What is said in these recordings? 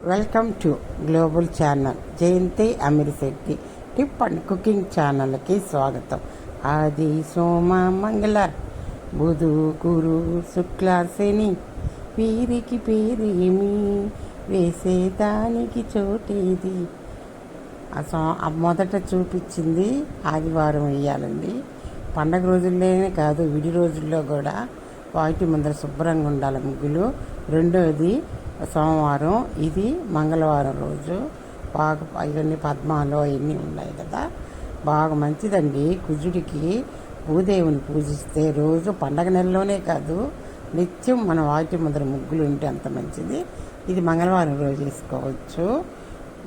Welcome to global channel Jayanthi Amirisetti tip and cooking ఛానల్కి స్వాగతం. ఆది సోమ మంగళ బుధు గురు శుక్ల శని వీరికి పేరేమి వేసేదానికి చోటేది. మొదట చూపించింది ఆదివారం వేయాలండి. పండగ రోజుల్లోనే కాదు, విడి రోజుల్లో కూడా వాటి ముందర శుభ్రంగా ఉండాలి ముగ్గులు. రెండోది సోమవారం, ఇది మంగళవారం రోజు బాగా ఇవన్నీ పద్మాలు అవన్నీ ఉన్నాయి కదా, బాగా మంచిదండి. కుజుడికి భూదేవుని పూజిస్తే రోజు పండగ నెలలోనే కాదు నిత్యం మన వాటి ముందర ముగ్గులు ఉంటే అంత మంచిది. ఇది మంగళవారం రోజు వేసుకోవచ్చు.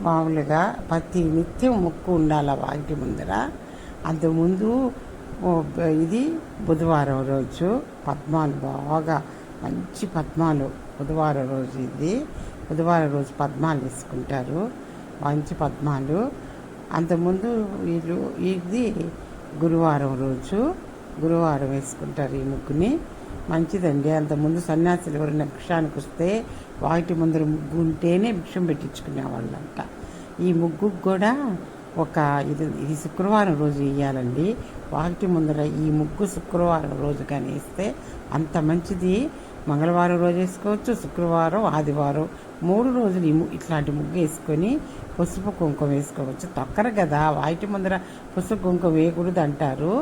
మామూలుగా ప్రతి నిత్యం ముక్కు ఉండాలి వాటి ముందర. అంతకుముందు ఇది బుధవారం రోజు పద్మాలు బాగా మంచి పద్మాలు, బుధవారం రోజు ఇది బుధవారం రోజు పద్మాలు వేసుకుంటారు, మంచి పద్మాలు. అంతకుముందు వీళ్ళు ఇది గురువారం రోజు గురువారం వేసుకుంటారు ఈ ముగ్గుని, మంచిదండి. అంతకుముందు సన్యాసులు ఎవరైనా భిక్షానికి వస్తే వాటి ముందర ముగ్గు ఉంటేనే భిక్షం పెట్టించుకునేవాళ్ళంట. ఈ ముగ్గుకు కూడా ఇది శుక్రవారం రోజు వేయాలండి. వాటి ముందర ఈ ముగ్గు శుక్రవారం రోజు కానీ వేస్తే అంత మంచిది. మంగళవారం రోజు వేసుకోవచ్చు, శుక్రవారం, ఆదివారం 3 రోజులు ఇట్లాంటి ముగ్గు వేసుకొని పసుపు కుంకుమ వేసుకోవచ్చు. తొక్కరు కదా, వాటి ముందర పసుపు కుంకుమ వేయకూడదు అంటారు,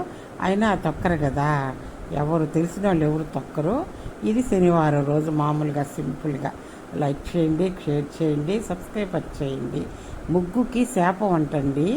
అయినా తొక్కరు కదా, ఎవరు తెలిసిన వాళ్ళు ఎవరు తొక్కరు. ఇది శనివారం రోజు మామూలుగా సింపుల్గా లైక్ చేయండి, షేర్ చేయండి, సబ్స్క్రైబ్ చేయండి. ముగ్గుకి శాపం అంటండి.